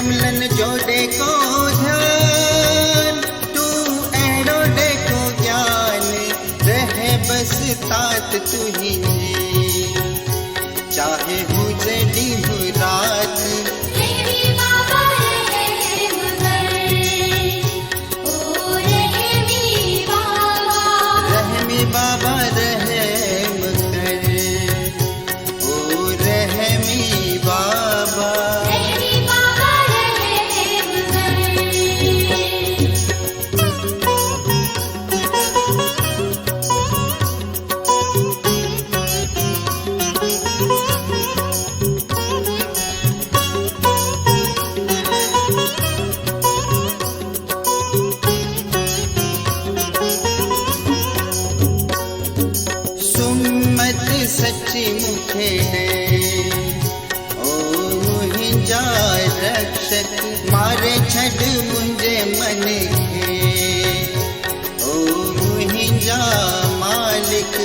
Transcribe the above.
जमलन जोड़े को ध्यान, तू एड़ो देखो ज्ञान, रहे बस तात तू ही चाहे हुजड़ी हो रात। रहमी बाबा रहम कर, ओ रहमी बाबा। रहमी बाबा रहम कर, ओ रहमी बाबा। रहमी बाबा रहम कर। सुमत सच्ची मुखे ओ मुहिंजा रक्षक, मारे छड़ मुंजे मन के ओ मुहिंजा मालिक।